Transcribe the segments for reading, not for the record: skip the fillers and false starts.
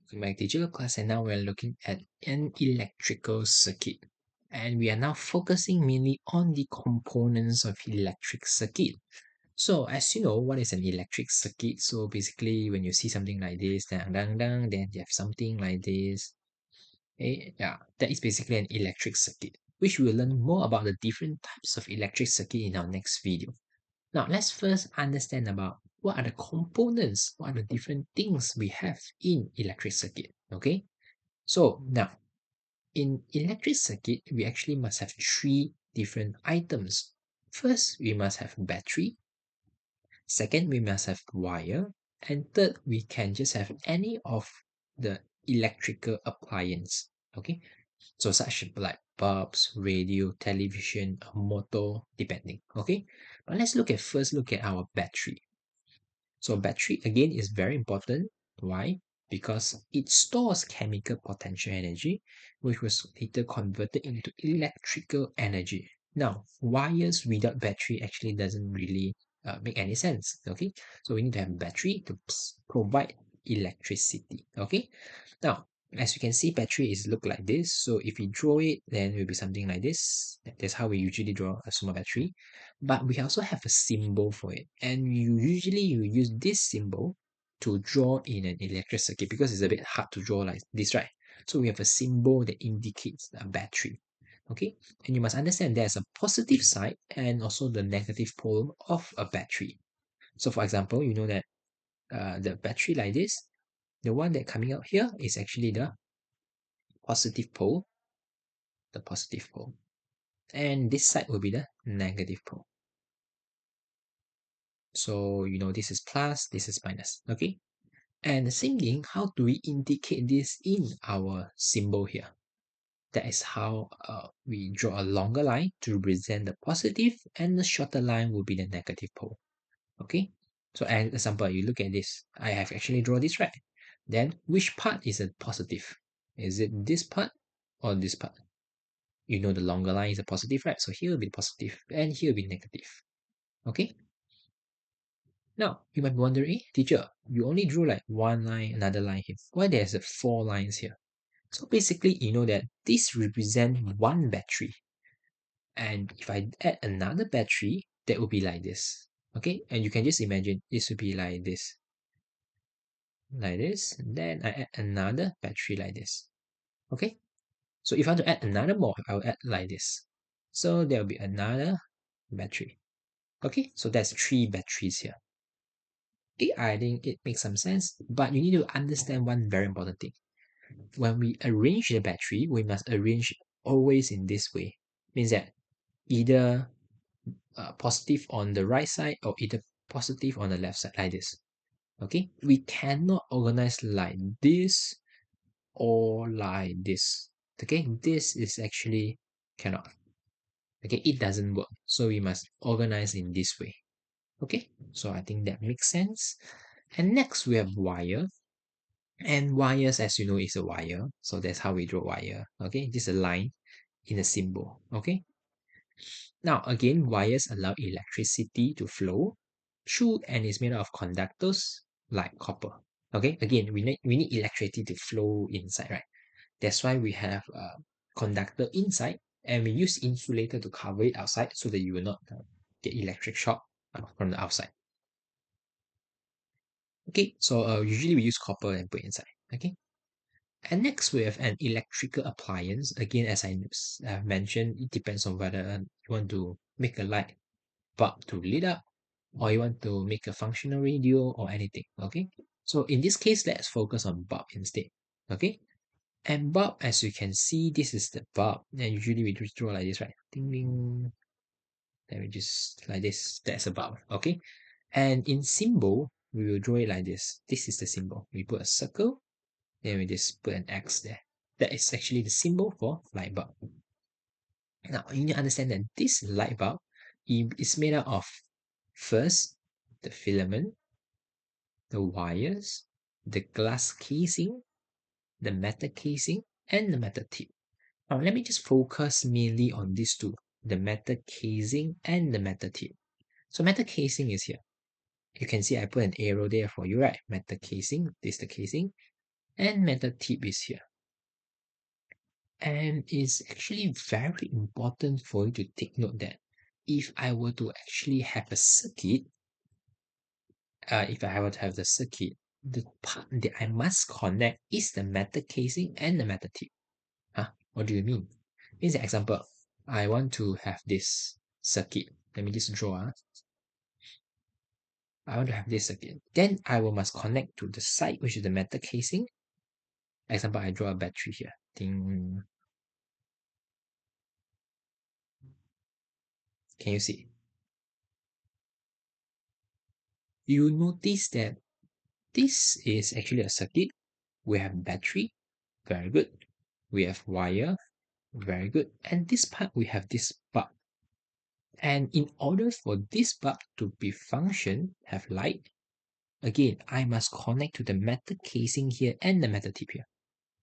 welcome back to digital class, and now we're looking at an electrical circuit. And we are now focusing mainly on the components of electric circuit. So as you know, what is an electric circuit? So basically when you see something like this, dang, dang, dang, then you have something like this. Yeah, that is basically an electric circuit, which we will learn more about the different types of electric circuit in our next video. Now, let's first understand about what are the components, what are the different things we have in electric circuit, okay? So now, in electric circuit, we actually must have three different items. First, we must have battery. Second, we must have wire. And third, we can just have any of the electrical appliance, okay? So such like bulbs, radio, television, a motor, depending, okay? But let's first look at our battery. So battery again is very important. Why? Because it stores chemical potential energy, which was later converted into electrical energy. Now, wires without battery actually doesn't really make any sense. Okay, so we need to have battery to provide electricity. Okay, now as you can see, battery is look like this. So if we draw it, then it will be something like this. That's how we usually draw a small battery. But we also have a symbol for it, and you use this symbol to draw in an electric circuit because it's a bit hard to draw like this, right? So we have a symbol that indicates a battery. Okay, and you must understand there's a positive side and also the negative pole of a battery. So for example, you know that the battery like this, the one that coming out here is actually positive pole, the positive pole, and this side will be the negative pole. So you know this is plus, this is minus. Okay, and the same thing, how do we indicate this in our symbol here? That is how we draw a longer line to represent the positive, and the shorter line will be the negative pole. Okay, so as example, you look at this, I have actually drawn this, right? Then which part is a positive? Is it this part or this part? You know the longer line is a positive, right? So here will be positive and here will be negative. Okay, now you might be wondering, teacher, you only drew like one line, another line here. Why there's four lines here? So basically, you know that this represents one battery. And if I add another battery, that would be like this. Okay, and you can just imagine this would be like this. Like this. Then I add another battery like this. Okay, so if I want to add another more, I'll add like this. So there will be another battery. Okay, so that's three batteries here. Okay, I think it makes some sense, but you need to understand one very important thing. When we arrange the battery, we must arrange always in this way. Means that either positive on the right side or either positive on the left side like this. Okay, we cannot organize like this or like this. Okay, this is actually cannot. Okay, it doesn't work. So we must organize in this way. Okay, so I think that makes sense. And next we have wire. And wires, as you know, is a wire. So that's how we draw wire. Okay, this is a line in a symbol. Okay, now again, wires allow electricity to flow through and is made of conductors like copper. Okay, again, we need electricity to flow inside, right? That's why we have a conductor inside, and we use insulator to cover it outside so that you will not get electric shock from the outside. Okay, so usually we use copper and put inside. Okay, and next we have an electrical appliance. Again, as I have mentioned, it depends on whether you want to make a light bulb to lit up or you want to make a functional radio or anything. Okay, so in this case, let's focus on bulb instead. Okay, and bulb, as you can see, this is the bulb. And usually we just draw like this, right? Ding ding. Then we just like this. That's a bulb. Okay, and in symbol, we will draw it like this. This is the symbol. We put a circle, then we just put an X there. That is actually the symbol for light bulb. Now, you need to understand that this light bulb is made up of first the filament, the wires, the glass casing, the metal casing, and the metal tip. Now, let me just focus mainly on these two, the metal casing and the metal tip. So metal casing is here. You can see I put an arrow there for you, right? Metal casing, this is the casing. and metal tip is here. And it's actually very important for you to take note that if I were to actually have a circuit, if I were to have the circuit, the part that I must connect is the metal casing and the metal tip. Huh? What do you mean? Here's an example. I want to have this circuit. Let me just draw. I want to have this circuit. Then I will must connect to the side, which is the metal casing. Example, I draw a battery here. Ding. Can you see? You notice that this is actually a circuit. We have battery, very good. We have wire, very good. And this part, we have this bulb. And in order for this bulb to be function, have light, again, I must connect to the metal casing here and the metal tip here.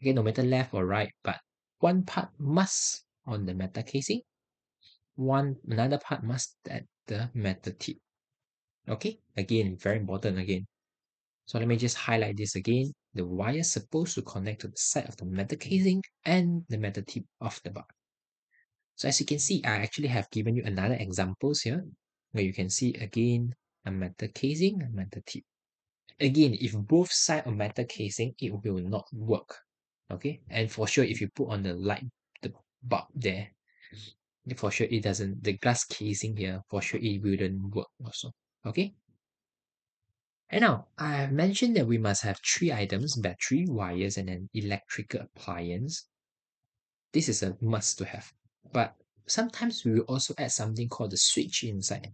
Okay, no matter left or right, but one part must on the metal casing, another part must at the metal tip. Okay, again, very important again. So let me just highlight this again. The wire is supposed to connect to the side of the metal casing and the metal tip of the bulb. So as you can see, I actually have given you another examples here where you can see again a metal casing, a metal tip. Again, if both side of metal casing, it will not work. Okay, and for sure, if you put on the bulb there, for sure it doesn't. The glass casing here, for sure it wouldn't work also. Okay. And now, I have mentioned that we must have three items, battery, wires, and an electrical appliance. This is a must to have. But sometimes we will also add something called the switch inside.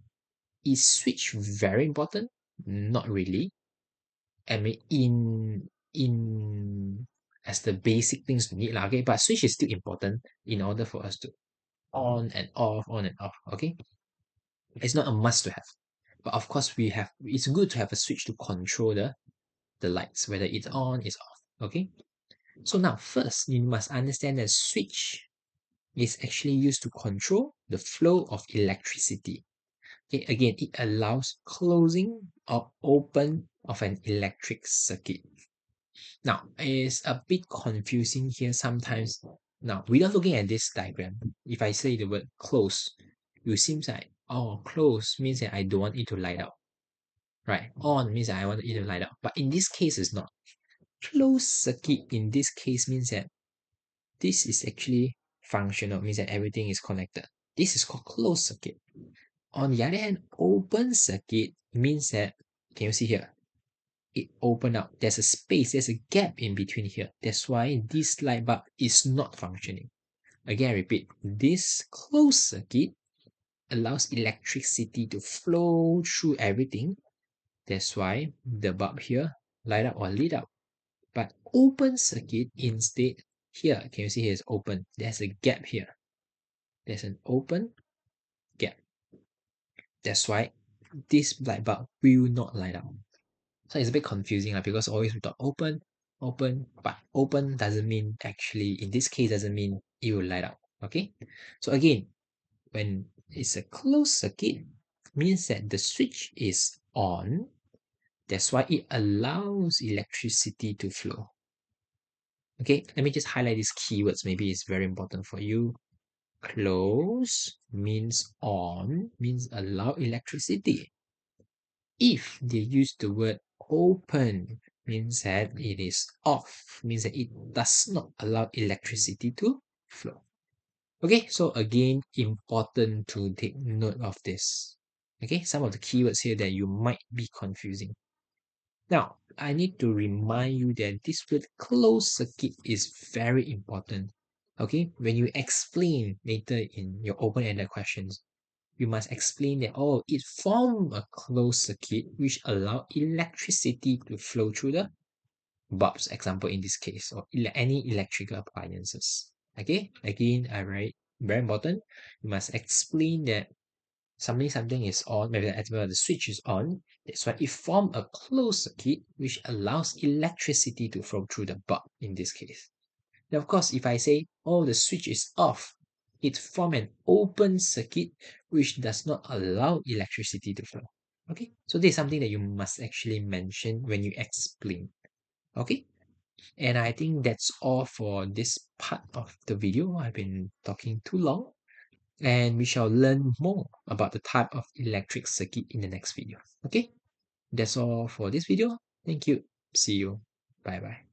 Is switch very important? Not really. I mean, in as the basic things we need, lah, okay? But switch is still important in order for us to on and off, okay? It's not a must to have. But of course, it's good to have a switch to control the lights, whether it's on, it's off. Okay. So now first you must understand that switch is actually used to control the flow of electricity. Okay, again, it allows closing or open of an electric circuit. Now, it's a bit confusing here sometimes. Now, without looking at this diagram, if I say the word close, it seems like, oh, close means that I don't want it to light up. Right? On means that I want it to light up. But in this case, it's not. Closed circuit in this case means that this is actually functional, means that everything is connected. This is called closed circuit. On the other hand, open circuit means that, can you see here? It open up. There's a space, there's a gap in between here. That's why this light bulb is not functioning. Again, I repeat, this closed circuit allows electricity to flow through everything. That's why the bulb here light up or lit up. But open circuit instead, here, can you see here is open? There's a gap here. There's an open gap. That's why this light bulb will not light up. So it's a bit confusing because always we thought open, but open doesn't mean actually, in this case, doesn't mean it will light up. Okay. So again, when it's a closed circuit, means that the switch is on. That's why it allows electricity to flow. Okay, let me just highlight these keywords. Maybe it's very important for you. Close means on, means allow electricity. If they use the word open, means that it is off, means that it does not allow electricity to flow. Okay, so again, important to take note of this. Okay, some of the keywords here that you might be confusing. Now, I need to remind you that this word closed circuit is very important. Okay, when you explain later in your open-ended questions, you must explain that, oh, it formed a closed circuit which allowed electricity to flow through the bulbs, example in this case, or any electrical appliances. Okay, again, I write very important. You must explain that something is on, maybe the switch is on. That's why it formed a closed circuit which allows electricity to flow through the bulb in this case. Now, of course, if I say, oh, the switch is off, it formed an open circuit which does not allow electricity to flow. Okay, so this is something that you must actually mention when you explain. Okay, And I think that's all for this part of the video. I've been talking too long, and we shall learn more about the type of electric circuit in the next video. Okay, that's all for this video. Thank you. See you. Bye bye.